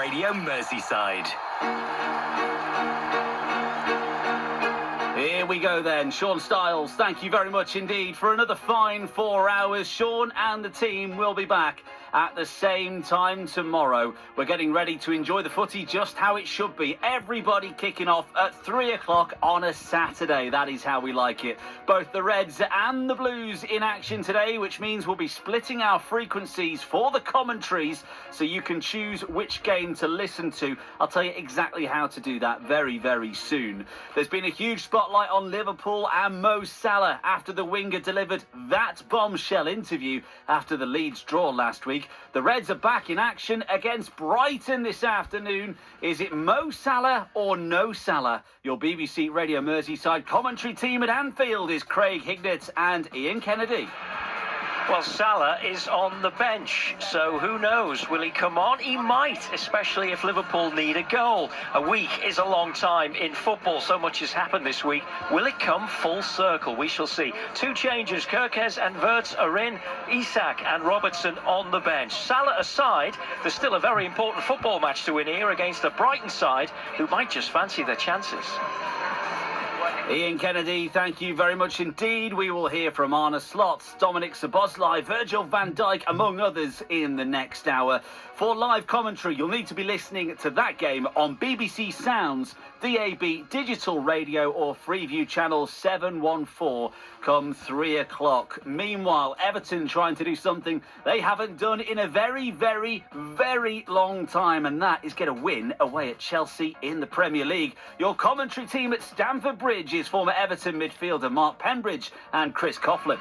Radio Merseyside. Here we go then. Sean Stiles, thank you very much indeed for another fine 4 hours. Sean and the team will be back at the same time tomorrow. We're getting ready to enjoy the footy just how it should be. Everybody kicking off at 3 o'clock on a Saturday. That is how we like it. Both the Reds and the Blues in action today, which means we'll be splitting our frequencies for the commentaries so you can choose which game to listen to. I'll tell you exactly how to do that very, very soon. There's been a huge spotlight on Liverpool and Mo Salah after the winger delivered that bombshell interview after the Leeds draw last week. The Reds are back in action against Brighton this afternoon. Is it Mo Salah or no Salah? Your BBC Radio Merseyside commentary team at Anfield is Craig Hignett and Ian Kennedy. Well, Salah is on the bench, so who knows? Will he come on? He might, especially if Liverpool need a goal. A week is a long time in football. So much has happened this week. Will it come full circle? We shall see. Two changes. Kirkes and Wirtz are in. Isak and Robertson on the bench. Salah aside, there's still a very important football match to win here against the Brighton side, who might just fancy their chances. Ian Kennedy, thank you very much indeed. We will hear from Arne Slot, Dominic Szoboszlai, Virgil van Dijk, among others, in the next hour. For live commentary, you'll need to be listening to that game on BBC Sounds, DAB Digital Radio or Freeview Channel 714 come 3 o'clock. Meanwhile, Everton trying to do something they haven't done in a very, very, very long time, and that is get a win away at Chelsea in the Premier League. Your commentary team at Stamford Bridge is former Everton midfielder Mark Pembridge and Chris Coughlin.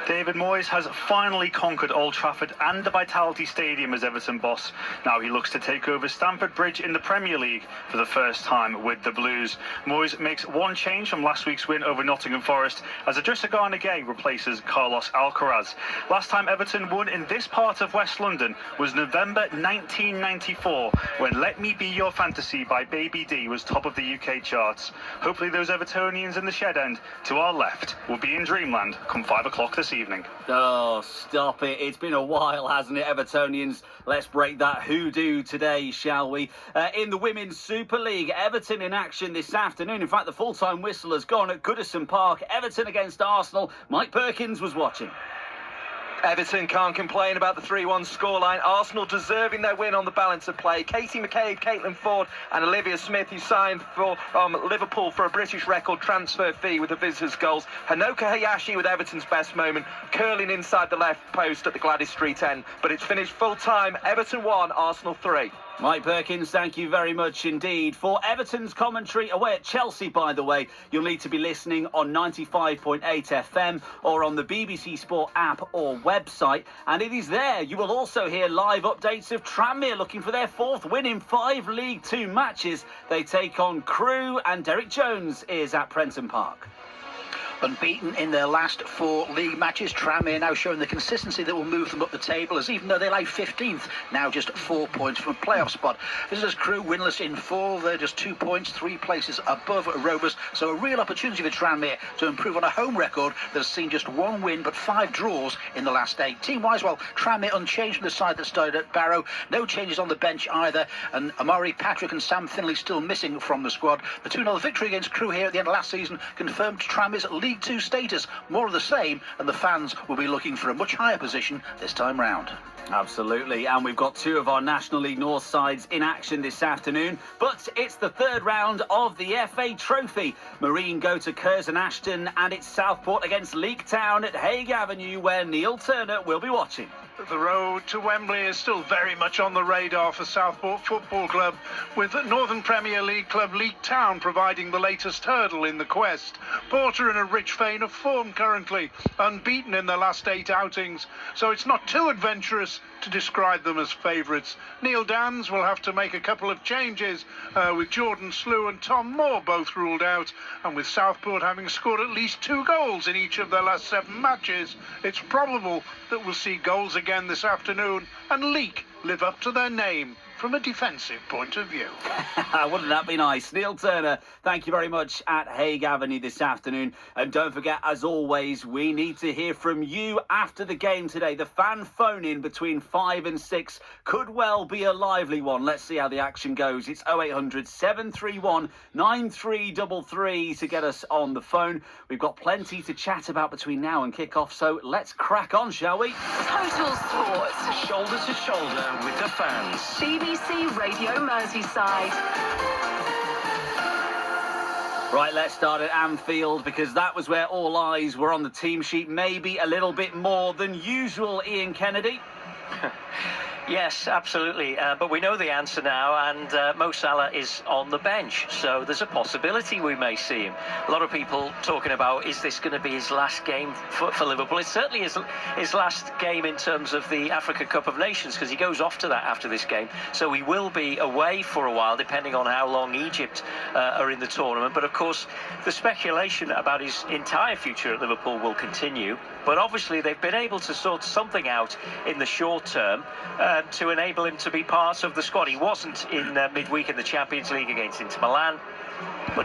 David Moyes has finally conquered Old Trafford and the Vitality Stadium as Everton boss. Now he looks to take over Stamford Bridge in the Premier League for the first time with the Blues. Moyes makes one change from last week's win over Nottingham Forest as Idrissa Gana Gueye replaces Carlos Alcaraz. Last time Everton won in this part of West London was November 1994 when Let Me Be Your Fantasy by Baby D was top of the UK charts. Hopefully those Evertonians in the shed end to our left will be in dreamland come 5 o'clock this evening. Oh, stop it. It's been a while, hasn't it, Evertonians? Let's break that hoodoo today, shall we? In the Women's Super League, Everton in action this afternoon. In fact, the full-time whistle has gone at Goodison Park. Everton against Arsenal. Mike Perkins was watching. Everton can't complain about the 3-1 scoreline. Arsenal deserving their win on the balance of play. Katie McCabe, Caitlin Ford and Olivia Smith, who signed for Liverpool for a British record transfer fee with the visitors' goals. Hanoka Hayashi with Everton's best moment, curling inside the left post at the Gladys Street end. But it's finished full-time. Everton 1, Arsenal 3. Mike Perkins, thank you very much indeed. For Everton's commentary away at Chelsea, by the way, you'll need to be listening on 95.8 FM or on the BBC Sport app or website. And it is there you will also hear live updates of Tranmere looking for their fourth win in 5 League 2 matches. They take on Crewe and Derek Jones is at Prenton Park. Unbeaten in their last 4 league matches, Tranmere now showing the consistency that will move them up the table, as even though they lie 15th, now just 4 points from a playoff spot. Visitors Crewe winless in 4, they're just 2 points, 3 places above Rovers, so a real opportunity for Tranmere to improve on a home record that has seen just 1 win but 5 draws in the last 8. Team-wise, well, Tranmere unchanged from the side that started at Barrow, no changes on the bench either, and Amari Patrick and Sam Finley still missing from the squad. The 2-0 victory against Crewe here at the end of last season confirmed Tranmere's League 2 status, more of the same, and the fans will be looking for a much higher position this time round. Absolutely, and we've got 2 of our National League North sides in action this afternoon, but it's the 3rd round of the FA Trophy. Marine go to Curzon Ashton and it's Southport against Leek Town at Hague Avenue, where Neil Turner will be watching. The road to Wembley is still very much on the radar for Southport Football Club, with Northern Premier League club Leek Town providing the latest hurdle in the quest. Porter in a rich vein of form currently, unbeaten in their last 8 outings, so it's not too adventurous to describe them as favourites. Neil Dans will have to make a couple of changes, with Jordan Slew and Tom Moore both ruled out, and with Southport having scored at least 2 goals in each of their last 7 matches, it's probable that we'll see goals again this afternoon and Leek live up to their name. from a defensive point of view. Wouldn't that be nice? Neil Turner, thank you very much at Hague Avenue this afternoon. And don't forget, as always, we need to hear from you after the game today. The fan phone-in between 5 and 6 could well be a lively one. Let's see how the action goes. It's 0800 731 9333 to get us on the phone. We've got plenty to chat about between now and kick-off, so let's crack on, shall we? Total Sport. Shoulder to shoulder with the fans. BBC Radio Merseyside. Right, let's start at Anfield, because that was where all eyes were on the team sheet. Maybe a little bit more than usual, Ian Kennedy. Yes, absolutely. But we know the answer now, and Mo Salah is on the bench. So there's a possibility we may see him. A lot of people talking about, is this going to be his last game for Liverpool? It certainly is his last game in terms of the Africa Cup of Nations, because he goes off to that after this game. So he will be away for a while, depending on how long Egypt are in the tournament. But of course, the speculation about his entire future at Liverpool will continue. But obviously, they've been able to sort something out in the short term to enable him to be part of the squad. He wasn't in midweek in the Champions League against Inter Milan. But